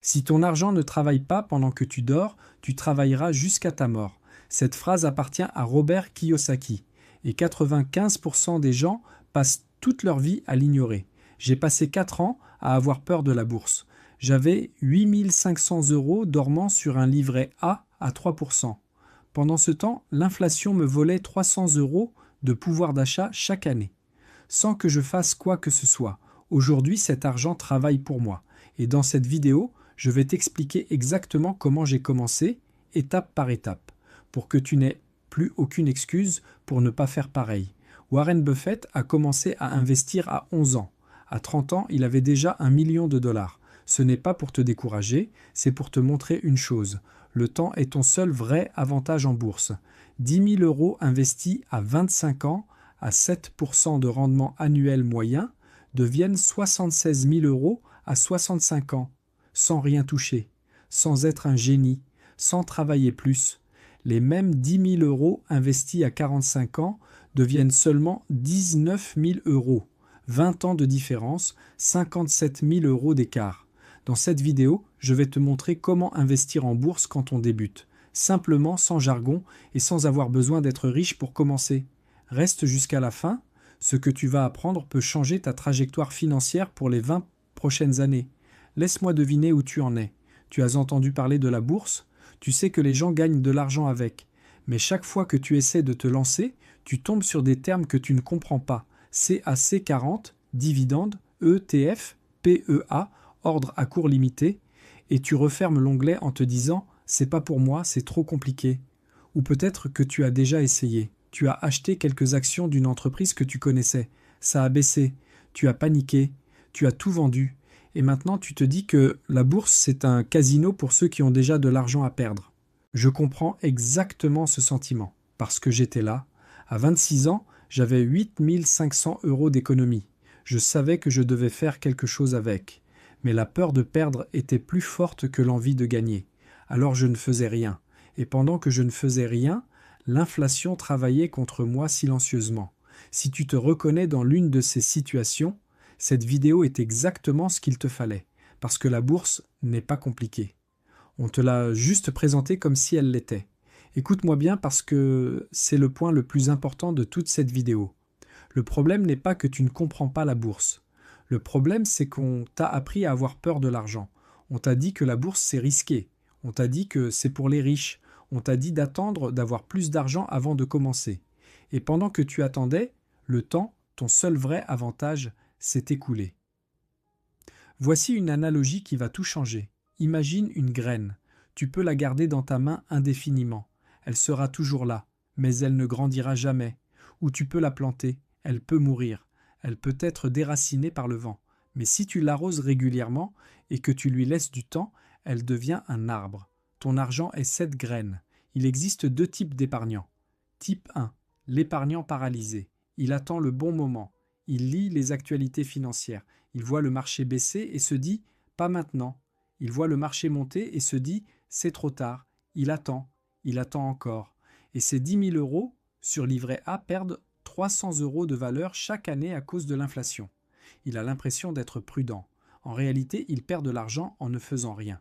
Si ton argent ne travaille pas pendant que tu dors, tu travailleras jusqu'à ta mort. Cette phrase appartient à Robert Kiyosaki. Et 95% des gens passent toute leur vie à l'ignorer. J'ai passé 4 ans à avoir peur de la bourse. J'avais 8 500 € dormant sur un livret A à 3%. Pendant ce temps, l'inflation me volait 300 € de pouvoir d'achat chaque année, sans que je fasse quoi que ce soit. Aujourd'hui, cet argent travaille pour moi. Et dans cette vidéo, je vais t'expliquer exactement comment j'ai commencé, étape par étape, pour que tu n'aies plus aucune excuse pour ne pas faire pareil. Warren Buffett a commencé à investir à 11 ans. À 30 ans, il avait déjà 1 million de dollars. Ce n'est pas pour te décourager, c'est pour te montrer une chose. Le temps est ton seul vrai avantage en bourse. 10 000 € investis à 25 ans, à 7% de rendement annuel moyen, deviennent 76 000 € à 65 ans, sans rien toucher, sans être un génie, sans travailler plus. Les mêmes 10 000 € investis à 45 ans deviennent seulement 19 000 €. 20 ans de différence, 57 000 € d'écart. Dans cette vidéo, je vais te montrer comment investir en bourse quand on débute, simplement, sans jargon et sans avoir besoin d'être riche pour commencer. Reste jusqu'à la fin. Ce que tu vas apprendre peut changer ta trajectoire financière pour les 20 prochaines années. Laisse-moi deviner où tu en es. Tu as entendu parler de la bourse? Tu sais que les gens gagnent de l'argent avec. Mais chaque fois que tu essaies de te lancer, tu tombes sur des termes que tu ne comprends pas. CAC 40, dividende, ETF, PEA, ordre à court limité, et tu refermes l'onglet en te disant « c'est pas pour moi, c'est trop compliqué ». Ou peut-être que tu as déjà essayé. Tu as acheté quelques actions d'une entreprise que tu connaissais. Ça a baissé. Tu as paniqué. Tu as tout vendu. Et maintenant, tu te dis que la bourse, c'est un casino pour ceux qui ont déjà de l'argent à perdre. Je comprends exactement ce sentiment, parce que j'étais là. À 26 ans, j'avais 8 500 € d'économie. Je savais que je devais faire quelque chose avec. Mais la peur de perdre était plus forte que l'envie de gagner. Alors je ne faisais rien. Et pendant que je ne faisais rien, l'inflation travaillait contre moi silencieusement. Si tu te reconnais dans l'une de ces situations, cette vidéo est exactement ce qu'il te fallait, parce que la bourse n'est pas compliquée. On te l'a juste présentée comme si elle l'était. Écoute-moi bien parce que c'est le point le plus important de toute cette vidéo. Le problème n'est pas que tu ne comprends pas la bourse. Le problème, c'est qu'on t'a appris à avoir peur de l'argent. On t'a dit que la bourse, c'est risqué. On t'a dit que c'est pour les riches. On t'a dit d'attendre d'avoir plus d'argent avant de commencer. Et pendant que tu attendais, le temps, ton seul vrai avantage, s'est écoulé. Voici une analogie qui va tout changer. Imagine une graine. Tu peux la garder dans ta main indéfiniment. Elle sera toujours là, mais elle ne grandira jamais. Ou tu peux la planter. Elle peut mourir. Elle peut être déracinée par le vent. Mais si tu l'arroses régulièrement et que tu lui laisses du temps, elle devient un arbre. Ton argent est cette graine. Il existe 2 types d'épargnants. Type 1, l'épargnant paralysé. Il attend le bon moment. Il lit les actualités financières. Il voit le marché baisser et se dit « pas maintenant ». Il voit le marché monter et se dit « c'est trop tard ». Il attend encore. Et ces 10 000 € sur livret A perdent 300 € de valeur chaque année à cause de l'inflation. Il a l'impression d'être prudent. En réalité, il perd de l'argent en ne faisant rien.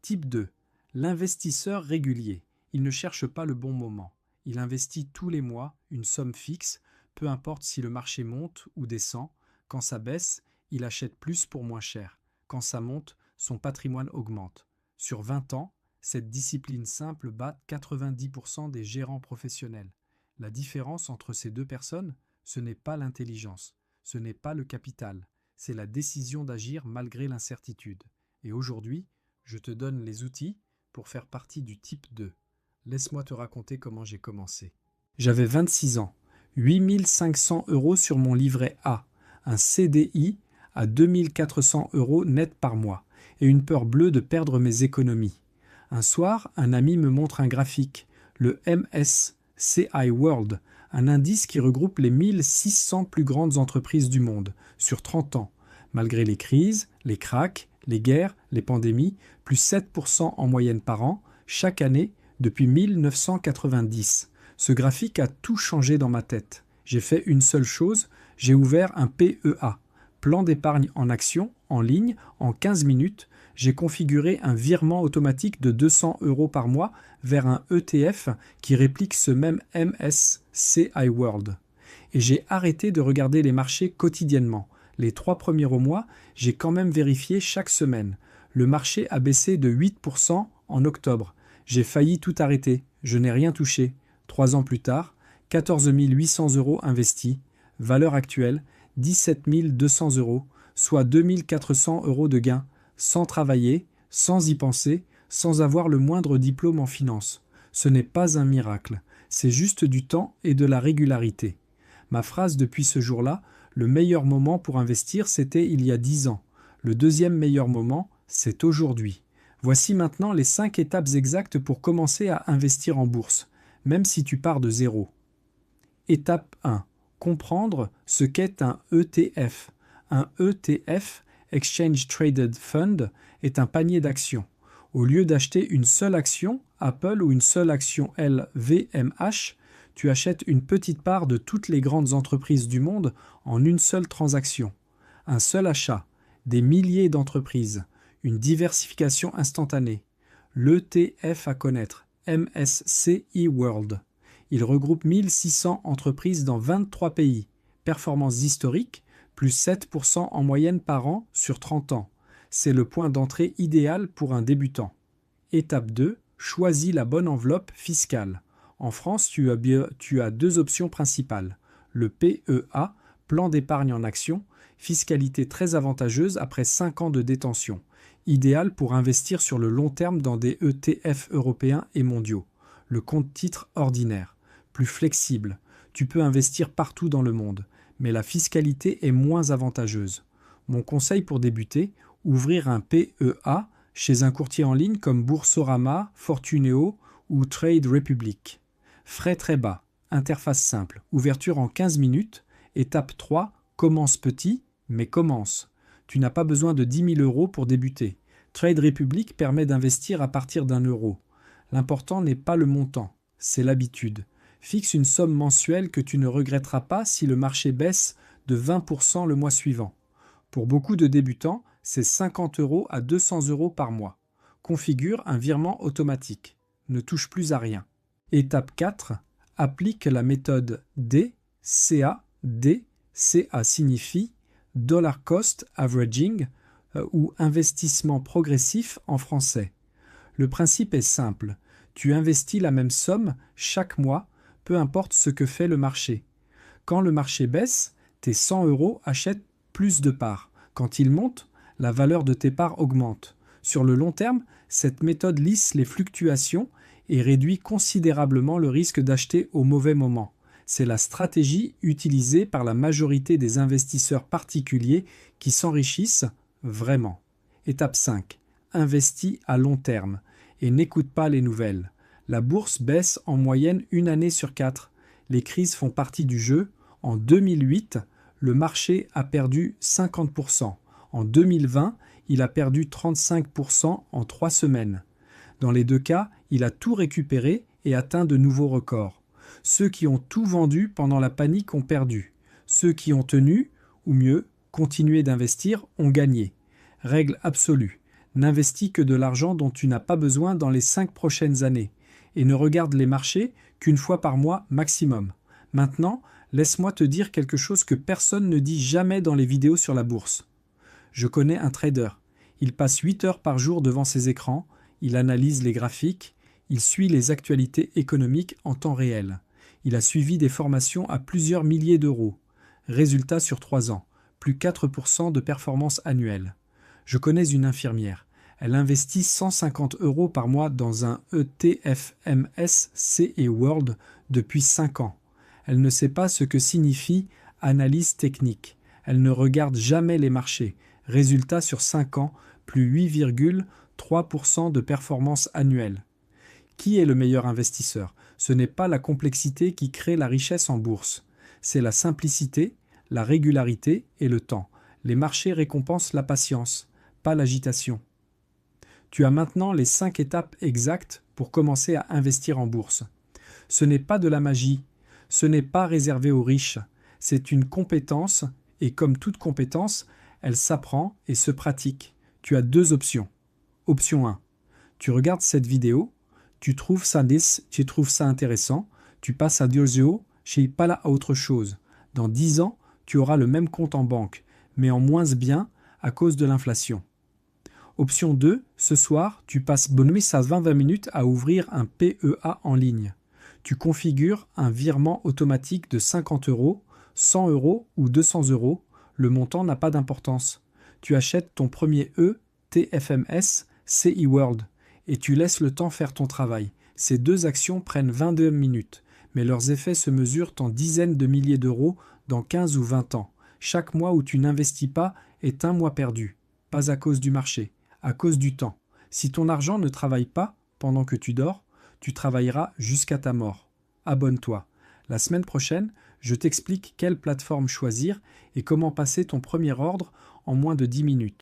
Type 2. L'investisseur régulier. Il ne cherche pas le bon moment. Il investit tous les mois une somme fixe, peu importe si le marché monte ou descend. Quand ça baisse, il achète plus pour moins cher. Quand ça monte, son patrimoine augmente. Sur 20 ans, cette discipline simple bat 90% des gérants professionnels. La différence entre ces deux personnes, ce n'est pas l'intelligence, ce n'est pas le capital, c'est la décision d'agir malgré l'incertitude. Et aujourd'hui, je te donne les outils pour faire partie du type 2. Laisse-moi te raconter comment j'ai commencé. J'avais 26 ans, 8500 € sur mon livret A, un CDI à 2400 € net par mois, et une peur bleue de perdre mes économies. Un soir, un ami me montre un graphique, le MSCI World, un indice qui regroupe les 1600 plus grandes entreprises du monde, sur 30 ans, malgré les crises, les krachs, les guerres, les pandémies, plus 7% en moyenne par an, chaque année, depuis 1990. Ce graphique a tout changé dans ma tête. J'ai fait une seule chose, j'ai ouvert un PEA, plan d'épargne en action, en ligne, en 15 minutes. J'ai configuré un virement automatique de 200 € par mois vers un ETF qui réplique ce même MSCI World. Et j'ai arrêté de regarder les marchés quotidiennement. Les 3 premiers mois, j'ai quand même vérifié chaque semaine. Le marché a baissé de 8% en octobre. J'ai failli tout arrêter. Je n'ai rien touché. 3 ans plus tard, 14 800 € investis. Valeur actuelle, 17 200 €, soit 2 400 € de gains, sans travailler, sans y penser, sans avoir le moindre diplôme en finance. Ce n'est pas un miracle, c'est juste du temps et de la régularité. Ma phrase depuis ce jour-là, le meilleur moment pour investir, c'était il y a 10 ans. Le deuxième meilleur moment, c'est aujourd'hui. Voici maintenant les 5 étapes exactes pour commencer à investir en bourse, même si tu pars de zéro. Étape 1. Comprendre ce qu'est un ETF. Un ETF, Exchange Traded Fund, est un panier d'actions. Au lieu d'acheter une seule action, Apple, ou une seule action LVMH, tu achètes une petite part de toutes les grandes entreprises du monde en une seule transaction. Un seul achat, des milliers d'entreprises, une diversification instantanée. L'ETF à connaître, MSCI World. Il regroupe 1600 entreprises dans 23 pays. Performance historique, plus 7% en moyenne par an sur 30 ans. C'est le point d'entrée idéal pour un débutant. Étape 2. Choisis la bonne enveloppe fiscale. En France, tu as 2 options principales. Le PEA, plan d'épargne en actions, fiscalité très avantageuse après 5 ans de détention. Idéal pour investir sur le long terme dans des ETF européens et mondiaux. Le compte-titre ordinaire, plus flexible. Tu peux investir partout dans le monde, mais la fiscalité est moins avantageuse. Mon conseil pour débuter, ouvrir un PEA chez un courtier en ligne comme Boursorama, Fortuneo ou Trade Republic. Frais très bas, interface simple, ouverture en 15 minutes. Étape 3, commence petit, mais commence. Tu n'as pas besoin de 10 000 € pour débuter. Trade Republic permet d'investir à partir d'1 €. L'important n'est pas le montant, c'est l'habitude. Fixe une somme mensuelle que tu ne regretteras pas si le marché baisse de 20% le mois suivant. Pour beaucoup de débutants, c'est 50 € à 200 € par mois. Configure un virement automatique. Ne touche plus à rien. Étape 4. Applique la méthode DCA. DCA signifie Dollar Cost Averaging ou investissement progressif en français. Le principe est simple. Tu investis la même somme chaque mois, peu importe ce que fait le marché. Quand le marché baisse, tes 100 € achètent plus de parts. Quand il monte, la valeur de tes parts augmente. Sur le long terme, cette méthode lisse les fluctuations et réduit considérablement le risque d'acheter au mauvais moment. C'est la stratégie utilisée par la majorité des investisseurs particuliers qui s'enrichissent vraiment. Étape 5. Investis à long terme et n'écoute pas les nouvelles. La bourse baisse en moyenne 1 année sur 4. Les crises font partie du jeu. En 2008, le marché a perdu 50%. En 2020, il a perdu 35% en 3 semaines. Dans les 2 cas, il a tout récupéré et atteint de nouveaux records. Ceux qui ont tout vendu pendant la panique ont perdu. Ceux qui ont tenu, ou mieux, continué d'investir, ont gagné. Règle absolue. N'investis que de l'argent dont tu n'as pas besoin dans les 5 prochaines années. Et ne regarde les marchés qu'une fois par mois maximum. Maintenant, laisse-moi te dire quelque chose que personne ne dit jamais dans les vidéos sur la bourse. Je connais un trader. Il passe 8 heures par jour devant ses écrans, il analyse les graphiques, il suit les actualités économiques en temps réel. Il a suivi des formations à plusieurs milliers d'euros. Résultat sur 3 ans, plus 4% de performance annuelle. Je connais une infirmière. Elle investit 150 € par mois dans un ETF MSCI World depuis 5 ans. Elle ne sait pas ce que signifie analyse technique. Elle ne regarde jamais les marchés. Résultat sur 5 ans, plus 8,3% de performance annuelle. Qui est le meilleur investisseur? Ce n'est pas la complexité qui crée la richesse en bourse. C'est la simplicité, la régularité et le temps. Les marchés récompensent la patience, pas l'agitation. Tu as maintenant les 5 étapes exactes pour commencer à investir en bourse. Ce n'est pas de la magie, ce n'est pas réservé aux riches, c'est une compétence et comme toute compétence, elle s'apprend et se pratique. Tu as 2 options. Option 1. Tu regardes cette vidéo, tu trouves ça intéressant, tu passes à 2 euros, je sais pas là à autre chose. Dans 10 ans, tu auras le même compte en banque, mais en moins bien à cause de l'inflation. Option 2. Ce soir, tu passes bonne ça 20 minutes à ouvrir un PEA en ligne. Tu configures un virement automatique de 50 euros, 100 euros ou 200 euros. Le montant n'a pas d'importance. Tu achètes ton premier TFMS CE World et tu laisses le temps faire ton travail. Ces deux actions prennent 22 minutes, mais leurs effets se mesurent en dizaines de milliers d'euros dans 15 ou 20 ans. Chaque mois où tu n'investis pas est un mois perdu. Pas à cause du marché, à cause du temps. Si ton argent ne travaille pas pendant que tu dors, tu travailleras jusqu'à ta mort. Abonne-toi. La semaine prochaine, je t'explique quelle plateforme choisir et comment passer ton premier ordre en moins de 10 minutes.